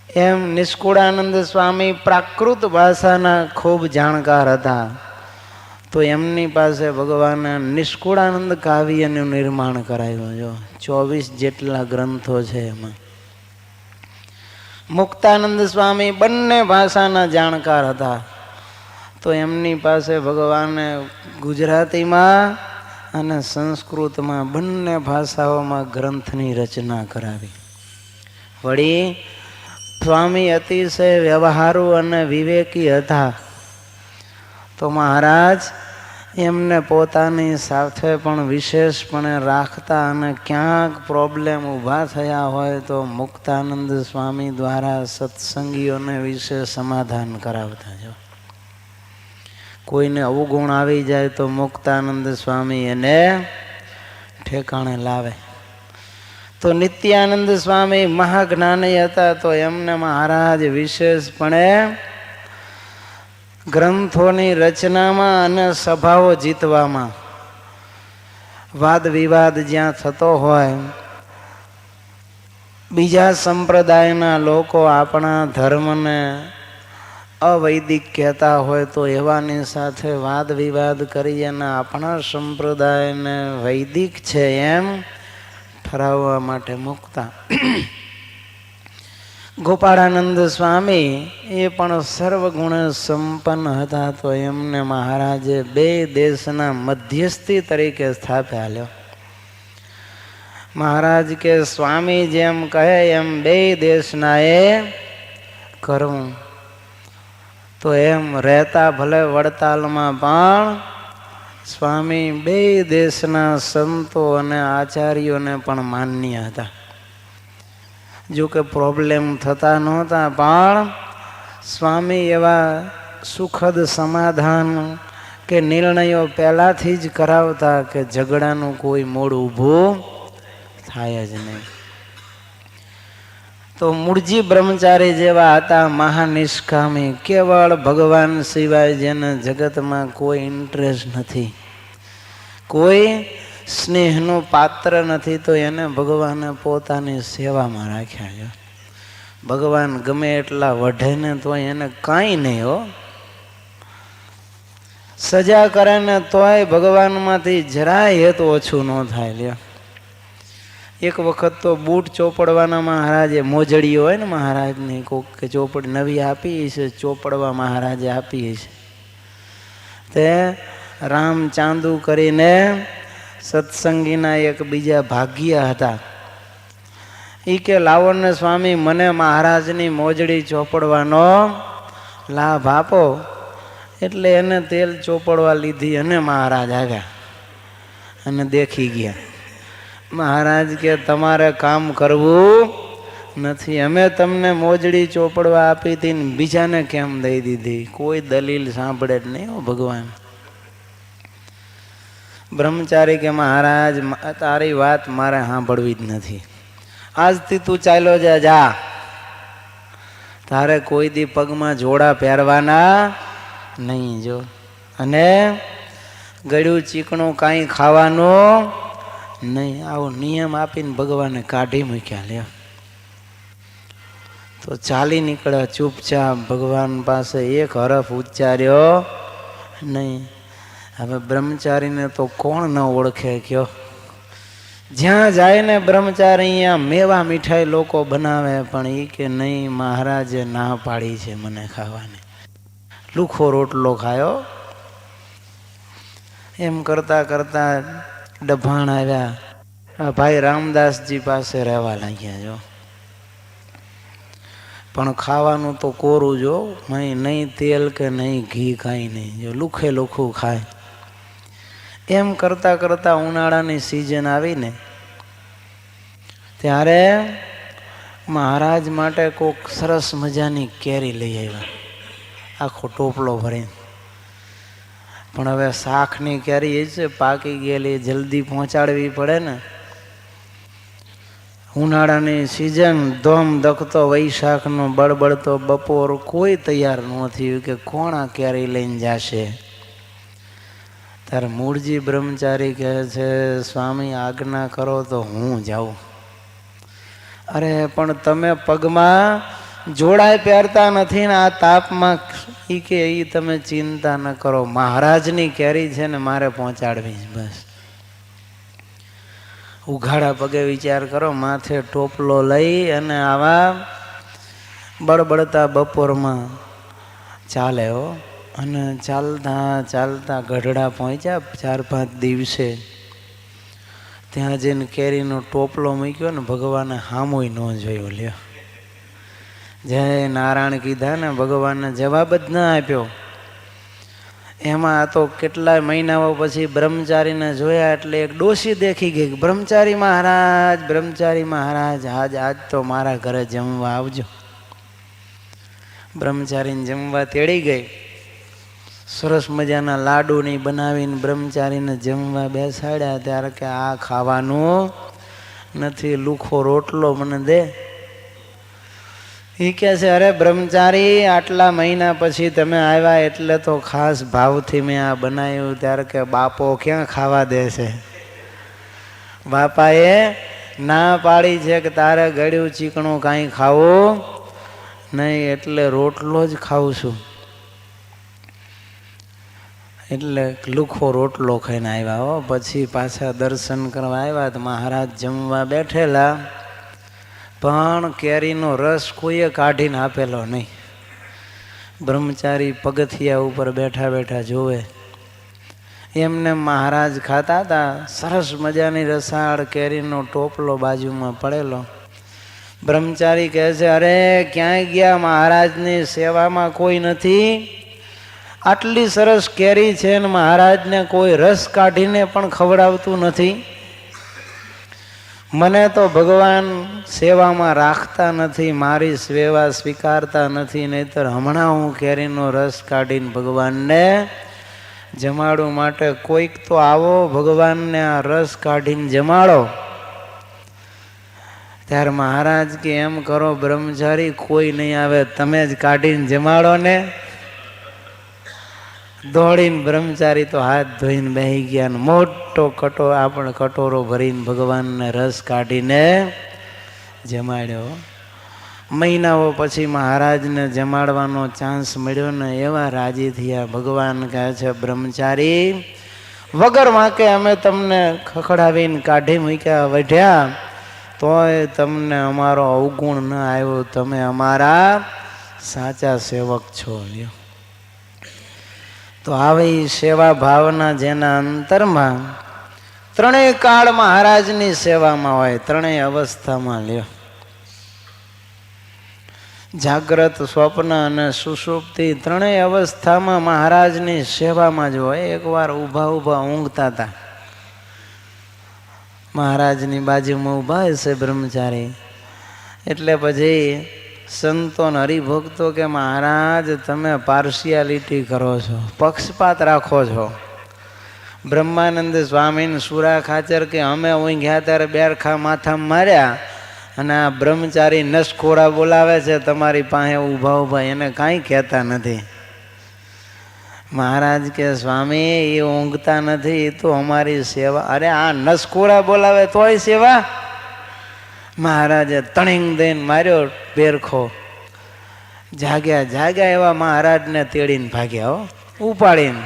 એમ નિષ્કુળાનંદ સ્વામી પ્રાકૃત ભાષાના ખૂબ જાણકાર હતા, તો એમની પાસે ભગવાને નિષ્કુળાનંદ કાવ્યનું નિર્માણ કરાવ્યું. જો 24 જેટલા ગ્રંથો છે એમાં. મુક્તાનંદ સ્વામી બંને ભાષાના જાણકાર હતા, તો એમની પાસે ભગવાને ગુજરાતીમાં અને સંસ્કૃતમાં બંને ભાષાઓમાં ગ્રંથની રચના કરાવી. વળી સ્વામી અતિશય વ્યવહારુ અને વિવેકી હતા, તો મહારાજ એમને પોતાની સાથે પણ વિશેષપણે રાખતા અને ક્યાંક પ્રોબ્લેમ ઊભા થયા હોય તો મુક્તાનંદ સ્વામી દ્વારા સત્સંગીઓને વિશે સમાધાન કરાવતા. જો કોઈને અવગુણ આવી જાય તો મુક્તાનંદ સ્વામી એને ઠેકાણે લાવે. તો નિત્યાનંદ સ્વામી મહાજ્ઞાની હતા, તો એમને મહારાજ વિશેષપણે ગ્રંથોની રચનામાં અને સભાઓ જીતવામાં, વાદ વિવાદ જ્યાં થતો હોય, બીજા સંપ્રદાયના લોકો આપણા ધર્મને અવૈદિક કહેતા હોય તો એવાની સાથે વાદ વિવાદ કરી અને આપણા સંપ્રદાયને વૈદિક છે એમ ઠરાવવા માટે મૂકતા. ગોપાળાનંદ સ્વામી એ પણ સર્વગુણ સંપન્ન હતા, તો એમને મહારાજે 2 દેશના મધ્યસ્થી તરીકે સ્થાપ્યા. લ્યો, મહારાજ કે સ્વામી જેમ કહે એમ 2 દેશના એ કરવું. તો એમ રહેતા ભલે વડતાલમાં પણ સ્વામી 2 દેશના સંતો અને આચાર્યોને પણ માન્ય હતા. જો કે પ્રોબ્લેમ થતા નહોતા, પણ સ્વામી એવા સુખદ સમાધાન કે નિર્ણયો પહેલાથી જ કરાવતા કે ઝઘડાનું કોઈ મૂળ ઊભું થાય જ નહીં. તો મૂળજી બ્રહ્મચારી જેવા હતા, મહાનિષ્કામી, કેવળ ભગવાન સિવાય જેને જગતમાં કોઈ ઇન્ટરેસ્ટ નથી, કોઈ સ્નેહનું પાત્ર નથી, તો એને ભગવાને પોતાની સેવામાં રાખ્યા છે. ભગવાન ગમે એટલા વઢે ને તોય એને કાંઈ નહીં હો. સજા કરે ને તોય ભગવાનમાંથી જરાય હેત ઓછું ન થાય. લ્યો, એક વખત તો બૂટ ચોપડવાના મહારાજે, મોજડીઓ હોય ને મહારાજની, કોક કે ચોપડી નવી આપી છે, ચોપડવા મહારાજે આપી છે, તે રામ ચાંદુ કરીને સત્સંગીના એક બીજા ભાગ્યા હતા. એ કે લાવો ને સ્વામી, મને મહારાજની મોજડી ચોપડવાનો લાભ આપો. એટલે એને તેલ ચોપડવા લીધી અને મહારાજ આવ્યા અને દેખી ગયા. મહારાજ કે તમારે કામ કરવું નથી, અમે તમને મોજડી ચોપડવા આપી હતી ને બીજાને કેમ દઈ દીધી? કોઈ દલીલ સાંભળે જ નહીં હો ભગવાન. બ્રહ્મચારી કે મહારાજ તારી વાત મારે સાંભળવી જ નથી, આજથી તું ચાલ્યો જા. તારે કોઈ દી પગમાં જોડા પહેરવાના નહીં. જો, અને ગળ્યું ચીકણું કાંઈ ખાવાનું નહીં. આવો નિયમ આપીને ભગવાને કાઢી મૂક્યા. લ્યો, તો ચાલી નીકળ્યા ચૂપચાપ, ભગવાન પાસે એક હરફ ઉચ્ચાર્યો નહીં. હવે બ્રહ્મચારીને તો કોણ ન ઓળખે કયો? જ્યાં જાય ને બ્રહ્મચારી અહીંયા મેવા મીઠાઈ લોકો બનાવે, પણ એ કે નહીં, મહારાજે ના પાડી છે મને ખાવાની. લુખો રોટલો ખાયો. એમ કરતા કરતા ડભાણ આવ્યા, ભાઈ રામદાસજી પાસે રહેવા લાગ્યા. જો, પણ ખાવાનું તો કોરું, જો નહીં તેલ કે નહીં ઘી, કાંઈ નહીં. જો લુખે લુખું ખાય. એમ કરતા કરતા ઉનાળાની સિઝન આવી ને, ત્યારે મહારાજ માટે કોક સરસ મજાની કેરી લઈ આવ્યા, આખો ટોપલો ભરીને. પણ હવે શાકની કેરી એ છે પાકી ગયેલી, જલ્દી પહોંચાડવી પડે ને. ઉનાળાની સિઝન, ધોમ ધકતો વૈશાખનો બળબડતો બપોર, કોઈ તૈયાર ન થયું કે કોણ આ કેરી લઈને જશે. ત્યારે મૂળજી બ્રહ્મચારી કહે છે, સ્વામી આજ્ઞા કરો તો હું જાઉં. અરે પણ તમે પગમાં જોડાય પહેરતા નથી ને આ તાપમાં એ કે એ તમે ચિંતા ન કરો, મહારાજની કેરી છે ને મારે પહોંચાડવી બસ. ઉઘાડા પગે વિચાર કરો, માથે ટોપલો લઈ અને આવા બળબડતા બપોરમાં ચાલે હો. અને ચાલતા ચાલતા ગઢડા પહોંચ્યા 4-5 દિવસે. ત્યાં જઈને કેરીનો ટોપલો મૂક્યો ને ભગવાને હામુય ન જોયો. લ્યો, જય નારાયણ કીધા ને ભગવાનને જવાબ જ ન આપ્યો. એમાં આ તો કેટલાય મહિનાઓ પછી બ્રહ્મચારીને જોયા એટલે એક ડોશી દેખી ગઈ. બ્રહ્મચારી મહારાજ આજ તો મારા ઘરે જમવા આવજો. બ્રહ્મચારીને જમવા તેડી ગઈ. સરસ મજાના લાડુની બનાવીને બ્રહ્મચારીને જમવા બેસાડ્યા. ત્યારે કે આ ખાવાનું નથી, લુખો રોટલો મને દે. એ કહે છે, અરે બ્રહ્મચારી, આટલા મહિના પછી તમે આવ્યા એટલે તો ખાસ ભાવથી મેં આ બનાવ્યું. ત્યારે કે બાપો ક્યાં ખાવા દે છે? બાપાએ ના પાડી છે કે તારે ગળ્યું ચીકણું કાંઈ ખાવું નહીં, એટલે રોટલો જ ખાઉં છું. એટલે લુખો રોટલો ખાઈને આવ્યા હો. પછી પાછા દર્શન કરવા આવ્યા તો મહારાજ જમવા બેઠેલા, પણ કેરીનો રસ કોઈએ કાઢીને આપેલો નહીં. બ્રહ્મચારી પગથિયા ઉપર બેઠા બેઠા જોવે. એમને મહારાજ ખાતા હતા. સરસ મજાની રસાળ કેરીનો ટોપલો બાજુમાં પડેલો. બ્રહ્મચારી કહે છે, અરે ક્યાંય ગયા? મહારાજની સેવામાં કોઈ નથી. આટલી સરસ કેરી છે ને મહારાજને કોઈ રસ કાઢીને પણ ખવડાવતું નથી. મને તો ભગવાન સેવામાં રાખતા નથી, મારી સેવા સ્વીકારતા નથી. નહીતર હમણાં હું કેરીનો રસ કાઢીને ભગવાનને જમાડું. માટે કોઈક તો આવો, ભગવાનને આ રસ કાઢીને જમાડો. ત્યારે મહારાજ કે એમ કરો બ્રહ્મચારી, કોઈ નહીં આવે, તમે જ કાઢીને જમાડો ને. દોડીને બ્રહ્મચારી તો હાથ ધોઈને બેસી ગયા ને મોટો કટોરો ભરીને ભગવાનને રસ કાઢીને જમાડ્યો. મહિનાઓ પછી મહારાજને જમાડવાનો ચાન્સ મળ્યો ને એવા રાજી થયા. ભગવાન કહે છે, બ્રહ્મચારી, વગર વાંકે અમે તમને ખખડાવીને કાઢી મૂક્યા વઢ્યા, તોય તમને અમારો અવગુણ ન આવ્યો. તમે અમારા સાચા સેવક છો. તો આવી સેવા ભાવના જેના અંતરમાં ત્રણેય કાળ મહારાજની સેવામાં હોય, ત્રણેય અવસ્થામાં લ્યો, જાગ્રત, સ્વપ્ન અને સુષુપ્તિ, ત્રણેય અવસ્થામાં મહારાજની સેવામાં જ હોય. એકવાર ઊભા ઊંઘતા હતા. મહારાજની બાજુમાં ઊભા હશે બ્રહ્મચારી. એટલે પછી સંતોન હરિભક્તો કે મહારાજ તમે પાર્શિયાલિટી કરો છો, પક્ષપાત રાખો છો. બ્રહ્માનંદ સ્વામીને સુરા ખાચર કે અમે ઊંઘ્યા ત્યારે બેરખા માથામાં માર્યા અને આ બ્રહ્મચારી નસખોરા બોલાવે છે તમારી પાસે ઊભા એને કાંઈ કહેતા નથી. મહારાજ કે સ્વામી એ ઊંઘતા નથી, એ તો અમારી સેવા. અરે આ નસખોરા બોલાવે તોય સેવા? મહારાજે તણીંગ દઈને માર્યો બેરખો. જાગ્યા એવા મહારાજને તેડીને ભાગ્યા હો, ઉપાડીને.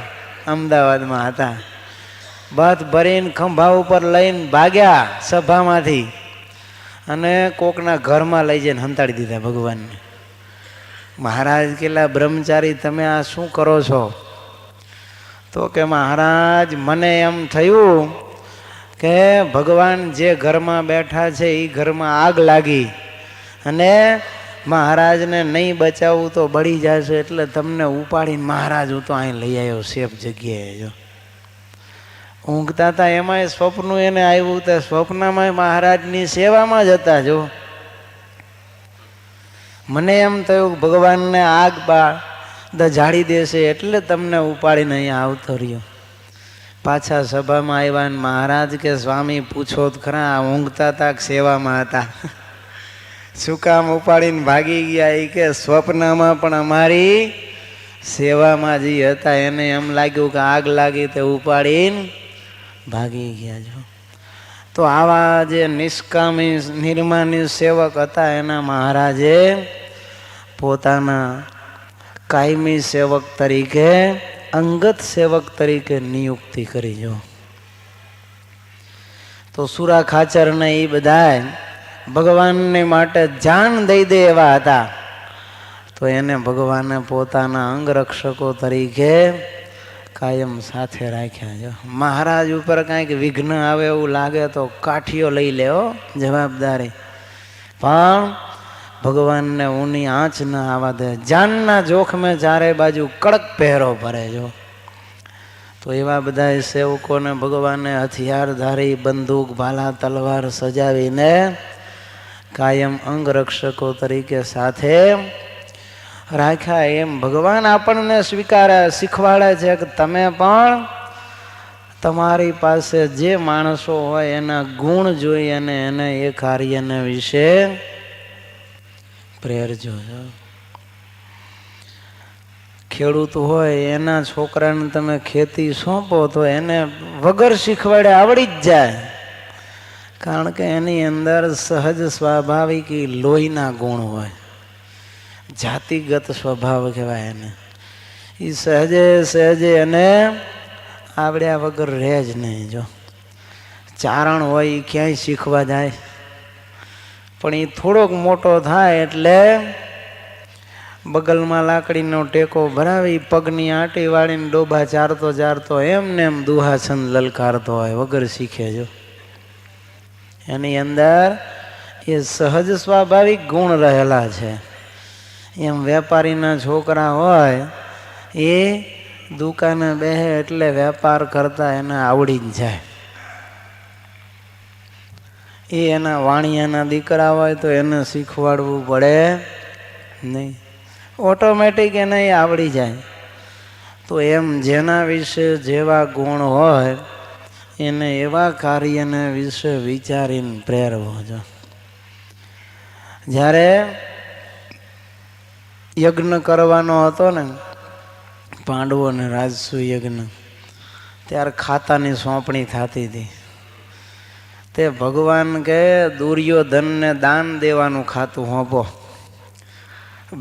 અમદાવાદમાં હતા, બથ ભરીને ખંભા ઉપર લઈને ભાગ્યા સભામાંથી અને કોકના ઘરમાં લઈ જઈને હંતાડી દીધા ભગવાનને. મહારાજ કેટલા બ્રહ્મચારી તમે આ શું કરો છો? તો કે મહારાજ મને એમ થયું કે ભગવાન જે ઘરમાં બેઠા છે એ ઘરમાં આગ લાગી અને મહારાજને નહીં બચાવવું તો બળી જશે, એટલે તમને ઉપાડીને મહારાજ હું તો અહીં લઈ આવ્યો સેફ જગ્યાએ. જો ઊંઘતા હતા એમાંય સ્વપ્નું એને આવ્યું, તો સ્વપ્નમાં મહારાજની સેવામાં જ હતા. જો મને એમ થયું ભગવાનને આગ જાળી દેશે એટલે તમને ઉપાડીને અહીંયા આવતો રહ્યો. પાછા સભામાં આવ્યા ને મહારાજ કે સ્વામી પૂછો તો ખરા, ઊંઘતા હતા કે સેવામાં હતા? શું કામ ઉપાડીને ભાગી ગયા? એ કે સ્વપ્નમાં પણ અમારી સેવામાં જે હતા એને એમ લાગ્યું કે આગ લાગી તે ઉપાડીને ભાગી ગયા. જો તો આવા જે નિષ્કામી નિર્માની સેવક હતા એના મહારાજે પોતાના કાયમી સેવક તરીકે, અંગત સેવક તરીકે નિયુક્તિ કરી. જો તો સુરા ખાચર ને એ બધા ભગવાનને માટે જાન દઈ દે એવા હતા, તો એને ભગવાને પોતાના અંગરક્ષકો તરીકે કાયમ સાથે રાખ્યા. જો મહારાજ ઉપર કાંઈક વિઘ્ન આવે એવું લાગે તો કાઠીઓ લઈ લેવો જવાબદારી, પણ ભગવાનને ઊની આંચ ના આવવા દે. જાનના જોખમે ચારે બાજુ કડક પહેરો ભરે. જો તો એવા બધા સેવકોને ભગવાને હથિયારધારી બંદૂક ભાલા તલવાર સજાવીને કાયમ અંગરક્ષકો તરીકે સાથે રાખ્યા. એમ ભગવાન આપણને સ્વીકારે, શીખવાડે છે કે તમે પણ તમારી પાસે જે માણસો હોય એના ગુણ જોઈ અને એને એ કાર્યને વિશે પ્રેરજો. ખેડૂત હોય એના છોકરાને તમે ખેતી સોંપો તો એને વગર શીખવાડે આવડી જ જાય, કારણ કે એની અંદર સહજ સ્વાભાવિક લોહીના ગુણ હોય, જાતિગત સ્વભાવ કહેવાય એને. એ સહજે સહજે એને આવડ્યા વગર રહે જ નહીં. જો ચારણ હોય એ ક્યાંય શીખવા જાય, પણ એ થોડોક મોટો થાય એટલે બગલમાં લાકડીનો ટેકો ભરાવી પગની આંટી વાળીને ડોબા ચારતો ચારતો એમને એમ દુહાછંદ લલકારતો હોય વગર શીખે. જો એની અંદર એ સહજ સ્વાભાવિક ગુણ રહેલા છે. એમ વેપારીના છોકરા હોય એ દુકાને બેહે એટલે વેપાર કરતા એને આવડી જ જાય. એ એના વાણિયાના દીકરા હોય તો એને શીખવાડવું પડે નહીં, ઓટોમેટિક એને આવડી જાય. તો એમ જેના વિશે જેવા ગુણ હોય એને એવા કાર્યને વિશે વિચારીને પ્રેરવો. જો જ્યારે યજ્ઞ કરવાનો હતો ને પાંડવોને રાજસુ યજ્ઞ, ત્યારે ખાતાની સોંપણી થતી હતી. તે ભગવાન કે દુર્યોધનને દાન દેવાનું ખાતું સોંપો.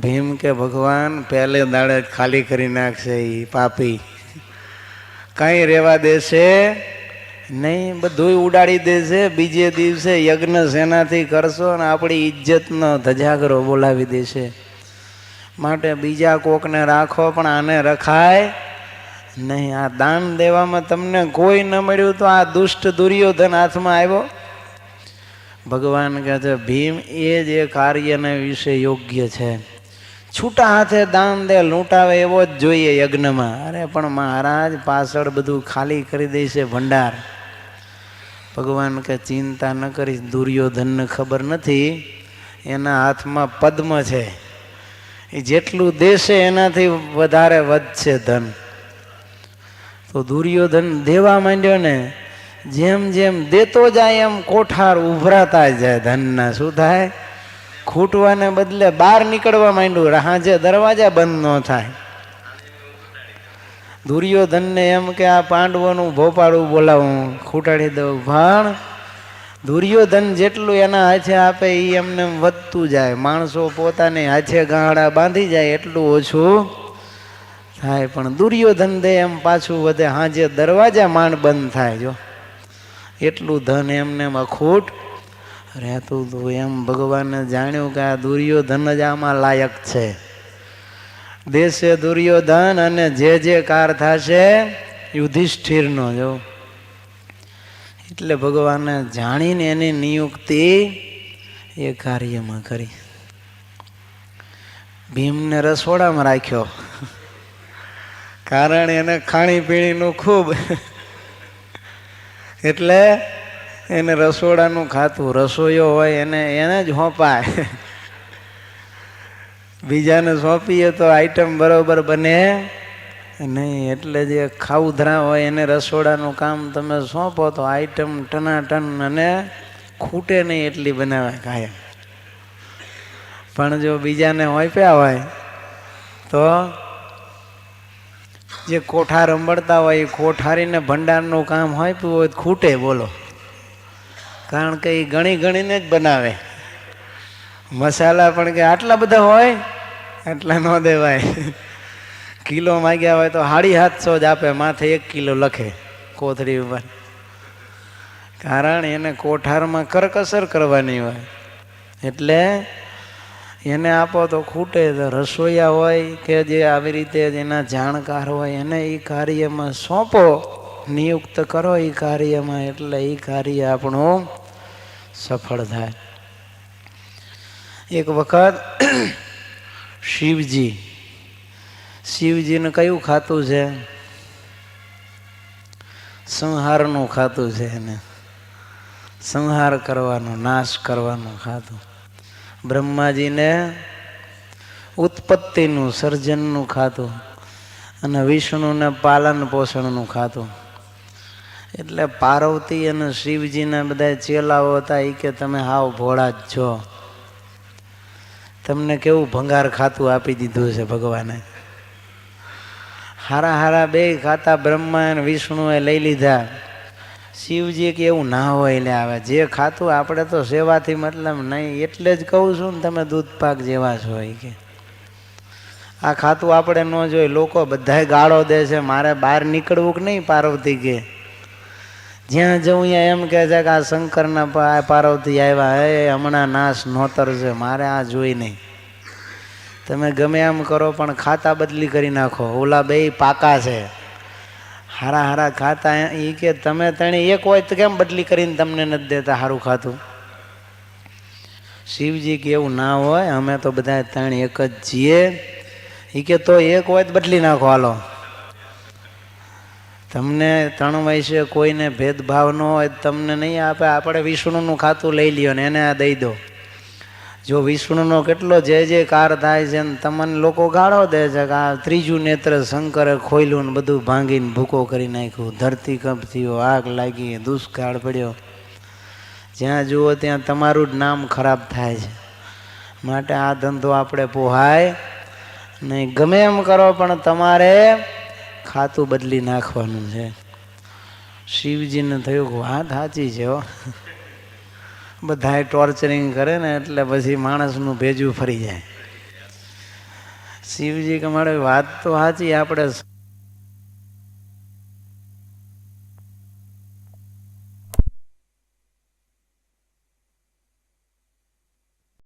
ભીમ કે ભગવાન પહેલે દાડે ખાલી કરી નાખશે, એ પાપી કાંઈ રહેવા દેશે નહીં, બધું ઉડાડી દેશે. બીજે દિવસે યજ્ઞ સેનાથી કરશો અને આપણી ઇજ્જતનો ધજાગરો બોલાવી દેશે. માટે બીજા કોકને રાખો પણ આને રખાય નહીં. આ દાન દેવામાં તમને કોઈ ન મળ્યું તો આ દુષ્ટ દુર્યોધન હાથમાં આવ્યો. ભગવાન કહે છે ભીમ એ જ એ કાર્યને વિશે યોગ્ય છે, છૂટા હાથે દાન દે, લૂંટાવે એવો જ જોઈએ યજ્ઞમાં. અરે પણ મહારાજ પાછળ બધું ખાલી કરી દેશે ભંડાર. ભગવાન કે ચિંતા ન કરીશ, દુર્યોધનને ખબર નથી એના હાથમાં પદ્મ છે, એ જેટલું દેશે એનાથી વધારે વધશે ધન. તો દુર્યોધન દેવા માંડ્યો ને, જેમ જેમ દેતો જાય એમ કોઠાર ઉભરાતા જાય ધનના. શું થાય? ખૂટવાને બદલે બહાર નીકળવા માંડ્યું, હાજે દરવાજા બંધ ન થાય. દુર્યોધનને એમ કે આ પાંડવોનું ભોપાળું બોલાવું, ખૂટાડી દઉં. પણ દુર્યોધન જેટલું એના હાથે આપે એ એમને વધતું જાય. માણસો પોતાની હાથે ગાંડા બાંધી જાય એટલું ઓછું થાય, પણ દુર્યોધન દે એમ પાછું વધે. હાજે દરવાજા માંડ બંધ થાય. જો એટલું ધન એમને અખૂટ રહેતું હતું. એમ ભગવાને જાણ્યું કે આ દુર્યોધન જ આમાં લાયક છે. દેશે દુર્યોધન અને જે કાર થશે યુધિષ્ઠિરનો. જો એટલે ભગવાને જાણીને એની નિયુક્તિ એ કાર્યમાં કરી. ભીમને રસોડામાં રાખ્યો, કારણ એને ખાણીપીણીનું ખૂબ, એટલે એને રસોડાનું ખાતું, રસોઈયો હોય એને જ સોંપાય. બીજાને સોંપીએ તો આઈટમ બરોબર બને નહીં. એટલે જે ખાઉધરા હોય એને રસોડાનું કામ તમે સોંપો તો આઈટમ ટનાટન અને ખૂટે નહીં એટલી બનાવે કાયમ. પણ જો બીજાને હોંપ્યા હોય તો જે કોઠાર અંબળતા હોય એ કોઠારીને ભંડારનું કામ હોંપ્યું હોય તો ખૂટે. બોલો, કારણ કે એ ગણી ગણીને જ બનાવે. મસાલા પણ કે આટલા બધા હોય એટલા ન દેવાય, કિલો માગ્યા હોય તો 750 જ આપે, માથે 1 કિલો લખે કોથળી ઉપર. કારણ એને કોઠારમાં કરકસર કરવાની હોય, એટલે એને આપો તો ખૂટે. તો રસોઈયા હોય કે જે આવી રીતે એના જાણકાર હોય એને એ કાર્યમાં સોંપો, નિયુક્ત કરો એ કાર્યમાં, એટલે એ કાર્ય આપણું સફળ થાય. એક વખત શિવજીને કયું ખાતું છે? સંહારનું ખાતું છે. એને સંહાર કરવાનો, નાશ કરવાનું ખાતું. બ્રહ્માજીને ઉત્પત્તિનું, સર્જનનું ખાતું, અને વિષ્ણુને પાલન પોષણનું ખાતું. એટલે પાર્વતી અને શિવજીના બધા ચેલાઓ હતા. એ કે તમે હાવ ભોળા જ છો, તમને કેવું ભંગાર ખાતું આપી દીધું છે ભગવાને. હારા હારા બે ખાતા બ્રહ્મા અને વિષ્ણુએ લઈ લીધા. શિવજી કે એવું ના હોય, લે આવે જે ખાતું આપણે તો સેવાથી મતલબ નહીં, એટલે જ કહું છું ને તમે દૂધ પાક જેવા છો. કે આ ખાતું આપણે ન જોઈ, લોકો બધાય ગાળો દે છે, મારે બહાર નીકળવું કે નહીં? પાર્વતી કે જ્યાં જવું ત્યાં એમ કહે છે કે આ શંકરના પાર્વતી આવ્યા, હે હમણાં નાશ નોતર છે, મારે આ જોઈ નહીં. તમે ગમે એમ કરો પણ ખાતા બદલી કરી નાખો, ઓલા બે પાકા છે, હારા હારા ખાતા. એ કે તમે તણે એક હોય તો કેમ બદલી કરીને તમને નથી દેતા સારું ખાતું? શિવજી કે એવું ના હોય, અમે તો બધા ત્રણ એક જ છીએ. એ કે તો એક હોય તો બદલી નાખો, હાલો. તમને ત્રણ વયસે કોઈને ભેદભાવ ન હોય, તમને નહીં આપે. આપણે વિષ્ણુનું ખાતું લઈ લ્યો ને એને આ દઈ દો. જો વિષ્ણુનો કેટલો જય જયકાર થાય છે ને તમને લોકો ગાળો દે છે કે આ ત્રીજું નેત્ર શંકરે ખોયલું ને બધું ભાંગીને ભૂકો કરી નાખ્યું, ધરતી કંપ થયો, આગ લાગી, દુષ્કાળ પડ્યો. જ્યાં જુઓ ત્યાં તમારું જ નામ ખરાબ થાય છે. માટે આ ધંધો આપણે પોહાય નહીં. ગમે એમ કરો પણ તમારે ખાતું બદલી નાખવાનું છે. શિવજીને થયું કે વાત સાચી છે હો, બધાય ટોર્ચરિંગ કરે ને એટલે પછી માણસનું ભેજું ફરી જાય. શિવજી કે મારે વાત તો સાચી, આપણે